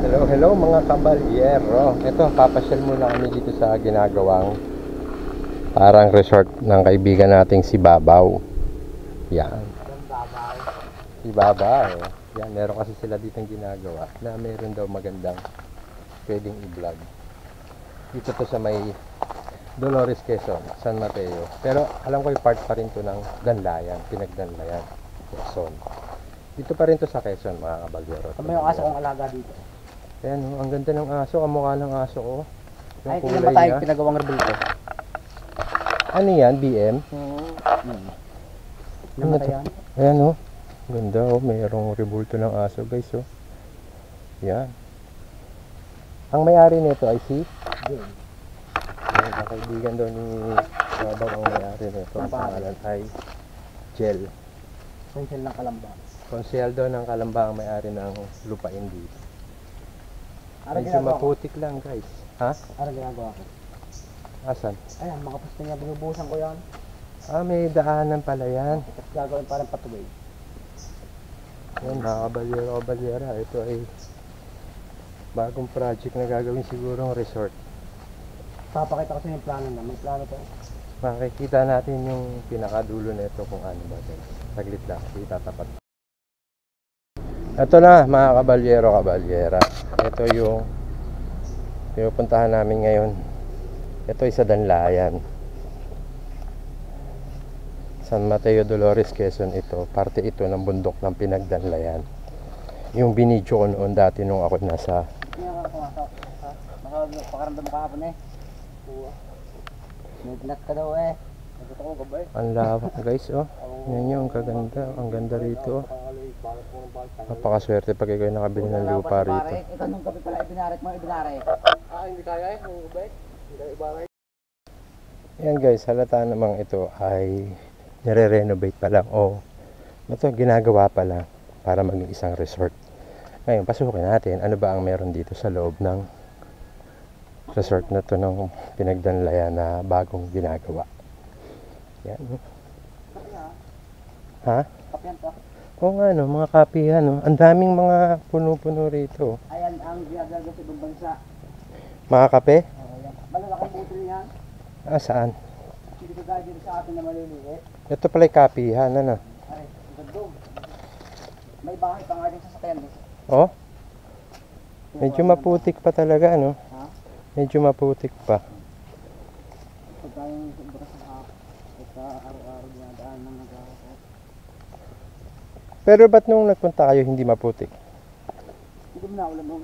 Hello, hello mga kabalyero. Ito, papasyal muna kami dito sa ginagawang parang resort ng kaibigan nating si Babaw. Yan. Si Babaw. Yan, meron kasi sila ditong ginagawa na meron daw magandang pwedeng i-vlog. Dito to sa may Dolores, Quezon, San Mateo. Pero alam ko yung part pa rin to ng Danlayan, Pinagdanlayan, Quezon. Dito pa rin to sa Quezon mga kabalyero. May yung aso kong alaga dito. Ayan, ang ganda ng aso, kamukha ng aso ko. Ay, kailan ba tayo pinagawang rebulto? Ano yan, BM? Ano yan? Ayan o, ganda o, mayroong rebulto ng aso guys o. Yan. Ang may-ari nito ay si? Jane. Ayan, ang kaibigan doon ni Babaw ang may-ari nito. Ang pangalan ay Jel. Konsel ng Kalamba. Konsehal doon ng Kalamba ang may-ari ng lupain dito. Ano Medyo ginagawa ko? maputik lang guys. Ha? Ano ginagawa ko? Asan? Ayan, mga pusto niya, binubusan ko yan. Ah, may daanan pala yan. Tapos gagawin parang patuloy. Yan mga kabalyero-kabalyera, ito ay bagong project na gagawin sigurong resort. Papakita ko sa yung plano na. May plano to. Makikita natin yung pinakadulo nito kung ano ba ito. Saglit lang, itatapat. Ito na mga kabalyero-kabalyera. Ito yung pinupuntahan namin ngayon. Ito ay sa Danlayan, San Mateo, Dolores, Quezon ito. Parte ito ng bundok ng Pinagdanlayan. Yung binidyo ko noon dati nung ako nasa... Pakaramdam ka hapon eh. Naglat ka daw eh. Naglat ako gabay. Ang lawak guys oh. Yan yung kaganda. Ang ganda rito oh. Napakaswerte pag ikaw nakabili ng lupa rito. Ikaw nung gabi pala ibinaret mo, ibinaret. Hindi kaya eh, yung gabay. Hindi kaya ibaray. Yan guys, halata namang ito ay nire-renovate pa lang o ito ginagawa pa lang para maging isang resort. Ngayon, pasukin natin ano ba ang meron dito sa loob ng resort na to ng Pinagdanlayan na bagong ginagawa. Yan. Ha? Kapyan to. Oo nga no, mga kapihan no. Ang daming mga puno-puno rito. Ayan ang ginagawa sa ibang bansa. Mga kape? Ayan. Malalaking butol yan. Ah, saan? Hindi ko gaya dito sa atin na maliliit. Ito pala yung kapihan, ano? Ay, gandong. May bahay pa nga din sa sakyan. Oh? Medyo maputik pa talaga, no? Ha? Medyo maputik pa. Pagka yung bukas sa hapon. Pagka araw-araw dinadaan ng nag-ahapon. Pero ba't nung nagpunta kayo hindi maputik? Hindi mo na ulam mo.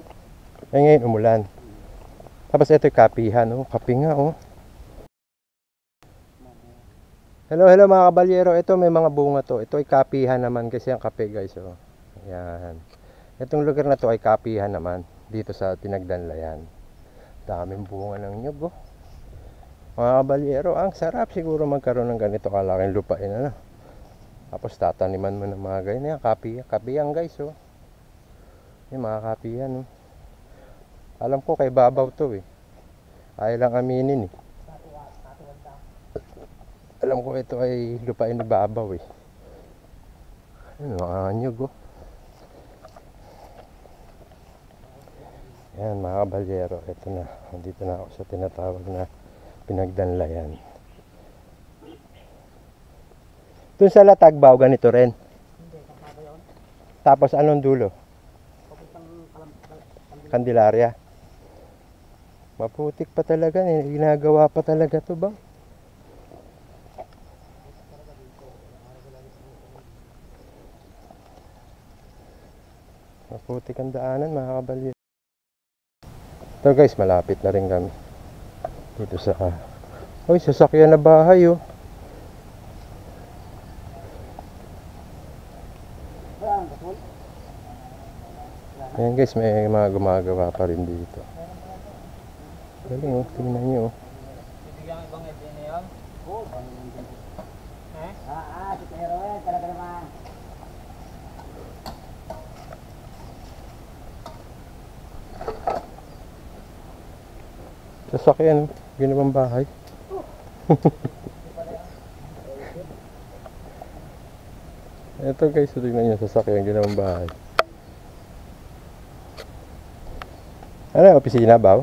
Eh ngayon umulan. Tapos ito yung kapihan, oh. Kape nga, oh. Hello, hello mga kabalyero. Ito may mga bunga to. Ito ay kapihan naman kasi ang kape guys, oh. Ayan. Itong lugar na to ay kapihan naman dito sa Pinagdanlayan. Daming bunga ng nyug, oh. Mga kabalyero, ang sarap siguro magkaroon ng ganito kalaking lupain, ano. Tapos tataniman mo ng mga ganyan. Kapihan guys, oh. Yung mga kapihan, oh. Alam ko kay Babaw to eh. Ayaw lang aminin eh. Alam ko ito ay lupain ni Babaw eh. Ano, mga nyug oh. Yan mga kabalyero. Ito na. Nandito na ako sa tinatawag na Pinagdanlayan. Doon sa Latagbaw ganito rin. Tapos anong dulo? Candelaria. Maputik pa talaga, ginagawa pa talaga to ba? Maputik ang daanan mga kabalyo. Ito guys, malapit na rin kami. Dito sa Uy, sasakyan na bahay oh. Ayan guys, may mga gumagawa pa rin dito. Galing oh, tingnan nyo oh. Bibigyan ang ibang idea na yan? Oo. Si Pero eh, talaga naman. Sasakyan oh, ginawang bahay. Ito guys, tingnan nyo, sasakyan ginawang bahay. Ano, opisina ba?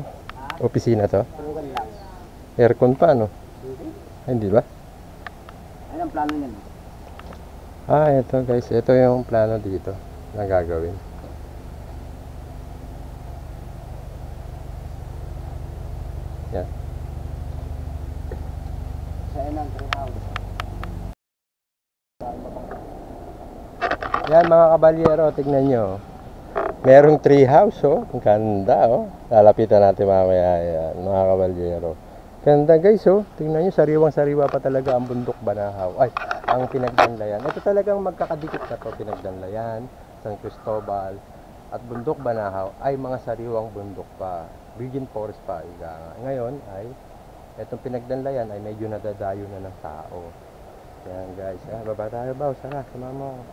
Opisina to? Tulugan lang. Aircon pa, ano? Ay, hindi ba? Ano ang plano niyan? Ah, ito guys. Ito yung plano dito na gagawin. Yan. Sa ng treehouse. Yan mga kabalyero, tignan nyo. Merong treehouse, oh. Ang ganda, oh. Lalapitan natin mamaya. Yan, mga kabalyero. Ganda guys, oh. Tingnan nyo, sariwang-sariwa pa talaga ang bundok Banahaw. Ay, ang Pinagdanlayan. Ito talagang magkakadikit na to. Pinagdanlayan, San Cristobal, at bundok Banahaw ay mga sariwang bundok pa. Virgin Forest pa, ika nga. Ngayon ay, itong Pinagdanlayan ay medyo nadadayo na ng tao. Yan guys, baba tayo ba? Sana, sumama mo.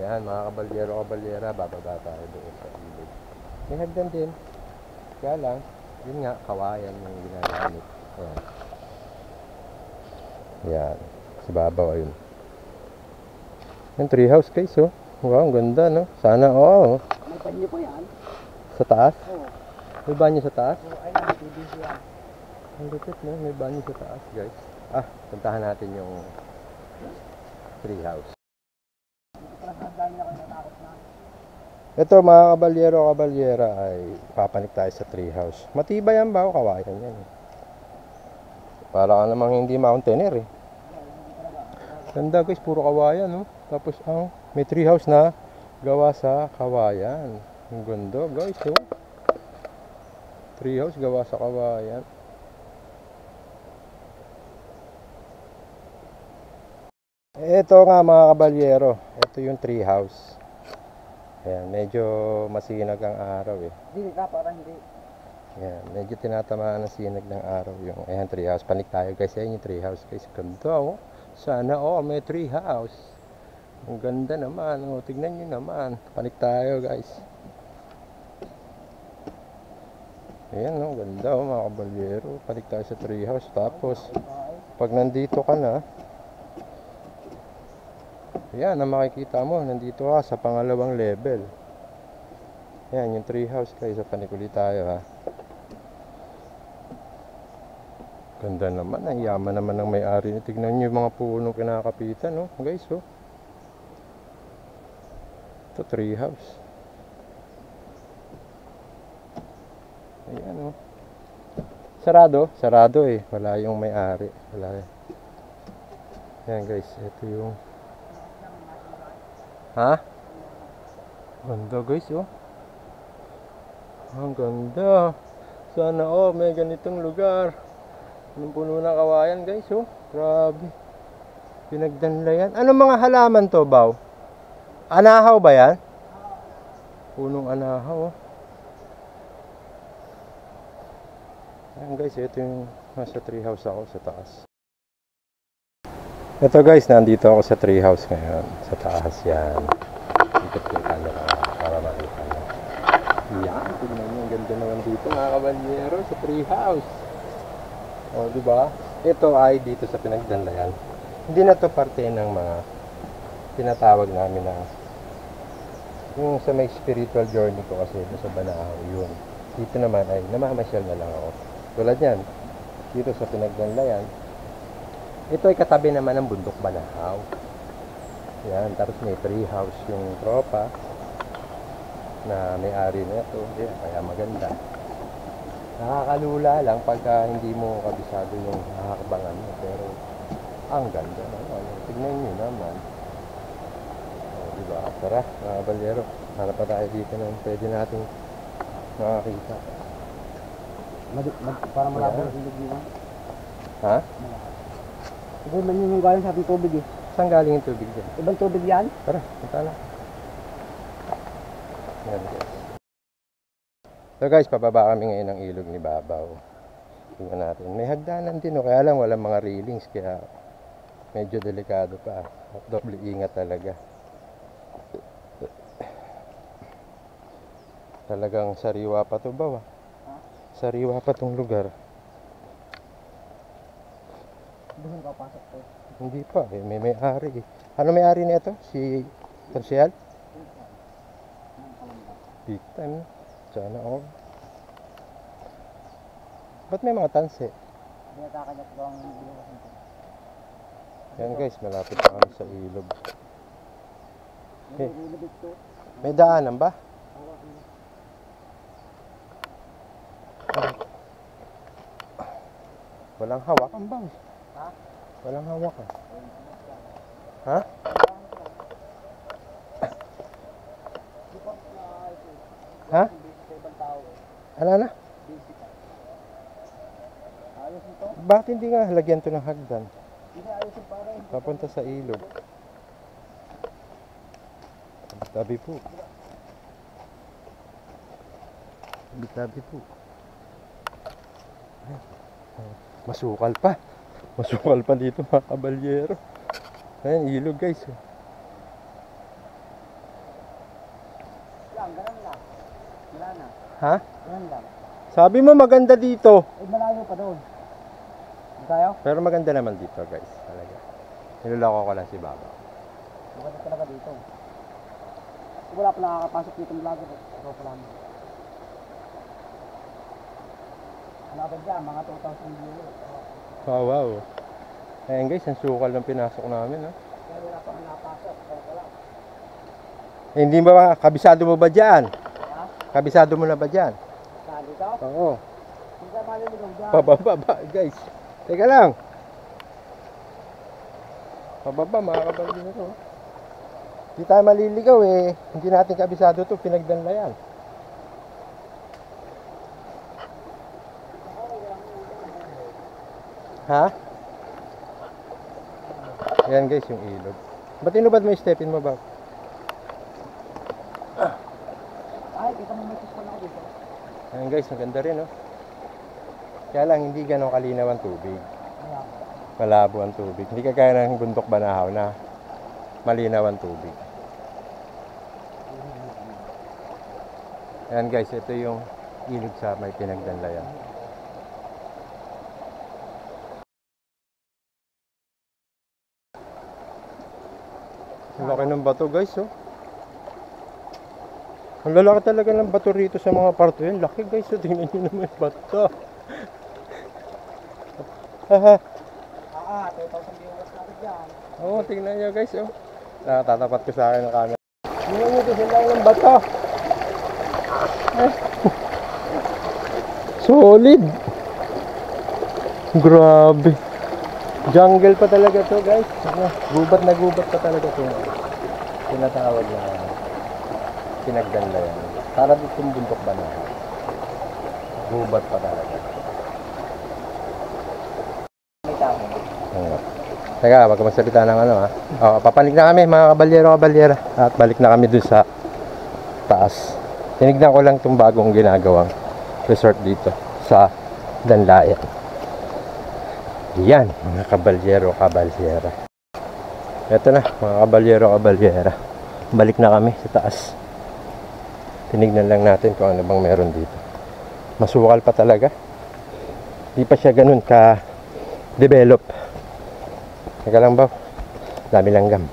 Yan, mga kabalyero-kabalyera, bababa tayo doon sa ilog. May hagdan din. Kaya lang, yun nga, kawayan yung ginagamit. Yan. Yan. Si babaw, ayun. Yung treehouse guys, oh. Wow, ang ganda, no? Sana, oh. May banyo po yan? Sa taas? Oo. May banyo sa taas? So, ay lang, PVC yan. Ang lupit, no? May banyo sa taas, guys. Ah, puntahan natin yung treehouse. Parang dami na kayo natakot na. Ito mga kabalyero kabalyera ay papanik tayo sa treehouse. Matibay yan ba o kawayan yan? Para ka namang hindi mountaineer eh. Ganda guys, puro kawayan no. Tapos may treehouse na gawa sa kawayan. Ang ganda guys oh. Treehouse gawa sa kawayan. Ito nga mga kabalyero, ito yung treehouse. Ayan, medyo masinag ang araw eh. Hindi ka, parang hindi. Ayan, medyo tinatamaan ng sinag ng araw yung ayan, treehouse. Panik tayo guys, ayan yung treehouse guys. Ganda oh. Sana may treehouse. Ang ganda naman oh, tignan nyo naman. Panik tayo guys. Ayan oh, ganda oh mga kabalyero. Panik tayo sa treehouse. Tapos, pag nandito ka na, yan ang makikita mo, nandito ka sa pangalawang level. Yan yung treehouse guys, sa panikuli tayo ha. Ganda naman, ang yaman naman ng may-ari. Tignan nyo yung mga punong kinakapitan no guys oh. Ito treehouse. Ayan oh. Sarado, sarado eh. Wala yung may-ari. Wala. Yan guys, ito yung ha? Ganda guys oh. Ang ganda. Sana may ganitong lugar. Yung puno ng kawayan guys oh. Grabe. Pinagdanlayan. Anong mga halaman to, Baw? Anahaw ba yan? Punong anahaw oh. Ayan guys, ito yung nasa treehouse ako sa taas. Ito guys, nandito ako sa treehouse ngayon. Sa taas yan. Ikot yung camera para makita nyo. Yan, tignan nyo. Ang ganda naman dito mga kabalyero sa treehouse. O, diba? Ito ay dito sa Pinagdanlayan. Hindi na to parte ng mga tinatawag namin na yung sa may spiritual journey ko kasi sa Banahaw yun. Dito naman ay namamasyal na lang ako. Tulad yan, dito sa Pinagdanlayan. Ito ay katabi naman ng bundok Banahaw. Yan, tapos may treehouse yung tropa na may-ari na ito. Yan, kaya maganda. Nakakalula lang pagka hindi mo kabisado yung nakakabangan mo. Pero ang ganda naman. Tignan nyo naman. O, diba? Tara, mga kabalyero. Hanap pa tayo dito ng pwede nating makakita. Parang malabo yung ilog nila. Ha? Siguro man yung galing sa ating tubig eh. Saan galing yung tubig dyan? Ibang tubig yan? Tara, punta na. Yan guys. So guys, pababa kami ngayon ng ilog ni Babaw. Tingnan natin. May hagdanan din o, kaya lang walang mga railings, kaya medyo delikado pa. At doble ingat talaga. Talagang sariwa pa to ba? Sariwa pa tong lugar. Doon ka pasok ko. Hindi pa, may may-ari eh. Ano may-ari nito? Si Konsyal? Big time na. Sana all. Ba't may mga tanse? Hindi nakakanyat ko ang binukas nito. Yan guys, malapit na kami sa ilog. Hindi, nilibig to. May daanan ba? Walang hawakan bang? Ha? Walang hawakan. Ha? Ha? Sa ibang tao eh. Ano na? Busy ka. Ayos nito. Bakit hindi nga lagyan to ng hagdan? Hindi ayos yung para. Papunta sa ilog. Tabi po. Tabi po. Masukal pa. Masukal pa dito mga kabalyero. Ayan, ilog guys. Lang, ganun lang. Wala na. Ha? Ganun lang. Sabi mo maganda dito. Eh, malayo pa doon. Hindi tayo? Pero maganda naman dito guys. Talaga. Niloloko ko lang si Baba. Maganda talaga dito. Wala pa nakakapasok dito ng vlogger. Ikaw pa lang. Ano ba dyan? Mga 2,000 viewers. Oh, wow. Ayan guys, ang sukal ng pinasok namin. Ha? Kaya wala pa nga napasok. Ikaw pa lang. Eh, hindi ba, kabisado mo ba dyan? Ha? Kabisado mo na ba dyan? Saan dito? Oo. Hindi ka maliligaw dyan. Pababa guys. Teka lang. Pababa mga kabalyero. Hindi tayo maliligaw eh. Hindi natin kabisado to, pinagdanlayan. Ha? Yan guys yung ilog. Ba't inubad mo yung stepin mo ba? Ay, kita mo may suspon ako dito. Yan guys, maganda rin oh. Kaya lang hindi ganun kalinaw ang tubig. Ayan. Malabo ang tubig. Hindi kagaya ng bundok Banahaw na malinaw ang tubig. Ayan guys, ito yung ilog sa may pinagdanlayan. Ang laki ng bato guys oh. Ang lalaki talaga ng bato rito sa mga parto yan. Laki guys oh, tingnan nyo naman yung bato. Haha. 2,000 viewers natin dyan. Oo, tingnan nyo guys oh. Nakatatapat ko sa akin ng camera. Tingnan nyo ito sila ng bato. Solid. Grabe. Jungle pa talaga to guys. Gubat na gubat pa talaga to. Tinatawag na pinagdanlayan. Para dito yung bundok ba na? Gubat pa talaga. May tao. Teka, wag ka magsalita ng ano ha. O, papalik na kami mga kabalyero-kabalyera. At balik na kami dun sa taas. Tinignan ko lang itong bagong ginagawang resort dito sa Danlayan. Yan, mga kabalyero-kabalyera. Ito na, mga kabalyero-kabalyera. Balik na kami sa taas. Tinignan lang natin kung ano bang meron dito. Masukal pa talaga. Di pa siya ganun ka-develop. Teka lang ba? Dami langgam.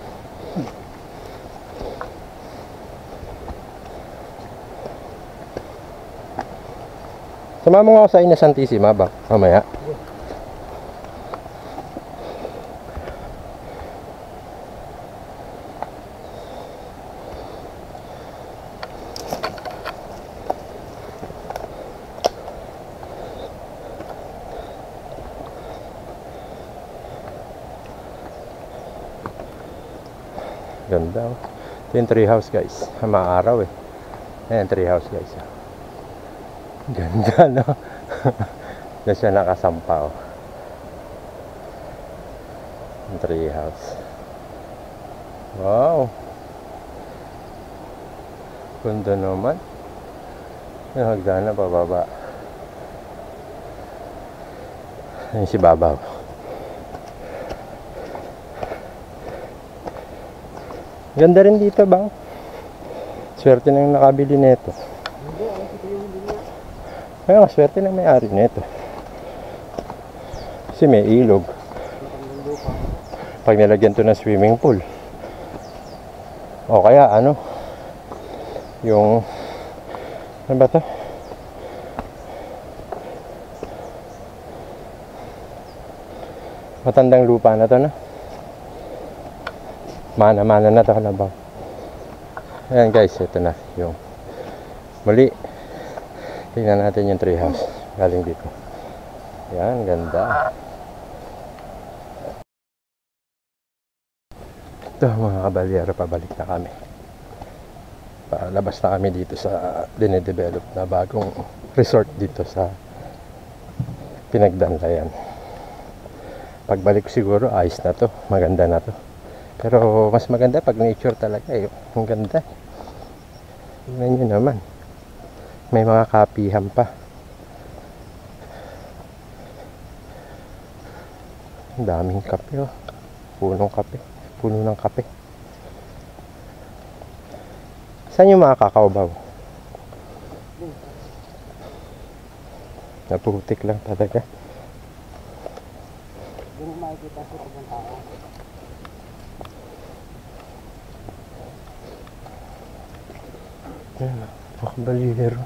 Sama mo nga ako sa Ina Santissima ba? Mamaya. Ganda oh. Ito yung tree house guys. Maaraw eh. Ayan tree house guys. Ganda no. Diyan siya nakasampa oh. Yung tree house. Wow. Ganda naman. Yung hagdanan pababa. Ayan si Babaw. Ganda rin dito ba? Swerte na yung nakabili nito. Kaya swerte na may-ari nito. Kasi may ilog. Pag nilagyan to ng swimming pool. O kaya ano, yung Ano ba to? Matandang lupa na to, no? Mana-mana na to, Kalabaw. Ayan guys, ito na yung muli. Tingnan natin yung treehouse galing dito. Ayan, ganda. Ito mga kabalyero, pabalik na kami. Palabas na kami dito sa dinedevelop na bagong resort dito sa Pinagdanlayan. Pagbalik siguro ayos na to, maganda na to. Pero mas maganda pag nature talaga eh. Ang ganda. Tingnan nyo naman. May mga kapihan pa. Ang daming kape oh. Punong kape. Puno ng kape. Saan yung mga kakaubaw? Naputik lang talaga. Hindi mo makikita sa ibang tao. Ayan, mga kabalyero.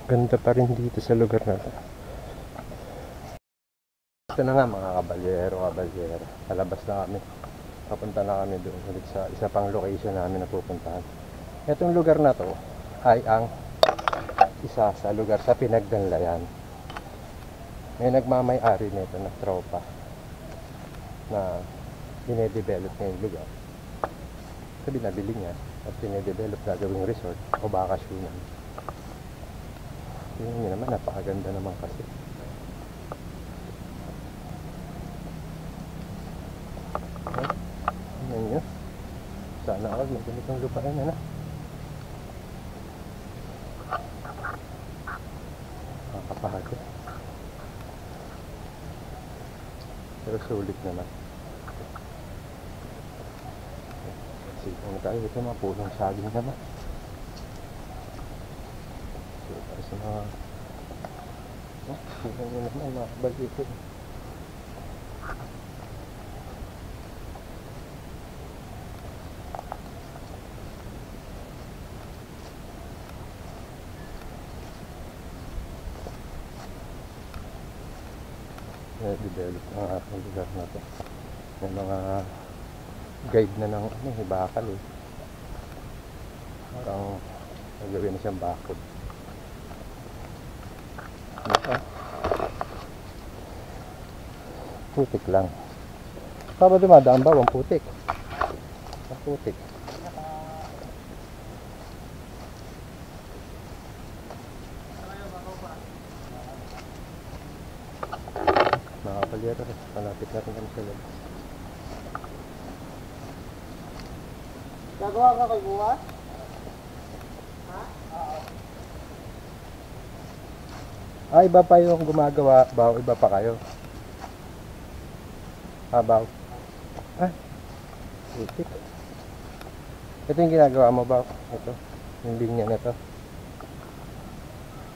Ganda pa rin dito sa lugar na to. Ito na nga mga kabalyero. Palabas na kami. Papunta na kami doon ulit sa isa pang location namin na pupuntahan. Itong lugar na to ay ang isa sa lugar sa Pinagdanlayan. May nagmamay-ari nito na tropa na dinedevelop niya yung lugar. Sabi nabili niya at dinedevelop na gawing resort o bakasyonan. Tingnan niyo naman, napakaganda naman kasi. Tingnan niyo. Sana all may ganitong lupain na. Nakakapagod. Pero sulit naman. Sige na tayo. Ito mga punong saging naman. So, para sa mga tingnan nyo naman mga kabaliko. Develop ang ating lugar na to. May mga guide na ng bakal eh. Parang nagawin na siyang bakod. Putik lang. Saan ba dumadaan ba? Ang putik. Ang putik. Mga kabalyero, malapit natin kami sa labas. Gagawa ka kay buwas? Ha? Oo. Ah, iba pa yung gumagawa, Baw. Iba pa kayo. Ah, Baw. Ah, putik. Ito yung ginagawa mo, Baw. Ito, yung linya na to.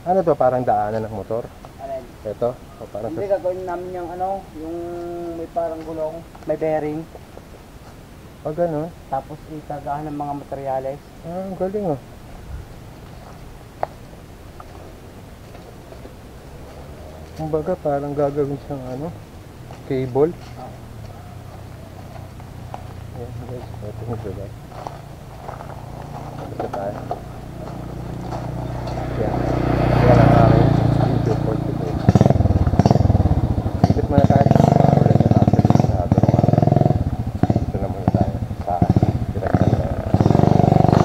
Ano to, parang daanan ng motor? Alin? Ito, o parang Hindi, gagawin namin yung yung may parang gulong, may bearing. O gano'n? Tapos itagahan ng mga materyales. Ah, ang galing oh. Kumbaga parang gagawin siyang cable. Ayan guys, ito yung sila. Ito tayo. Yan. Yan ang aking video for today. Ikot muna tayo. Ito na muna tayo sa Pinagdanlayan.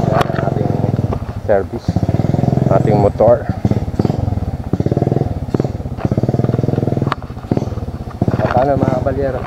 Yan ang ating service. Ating motor. Paano mga kabalyero?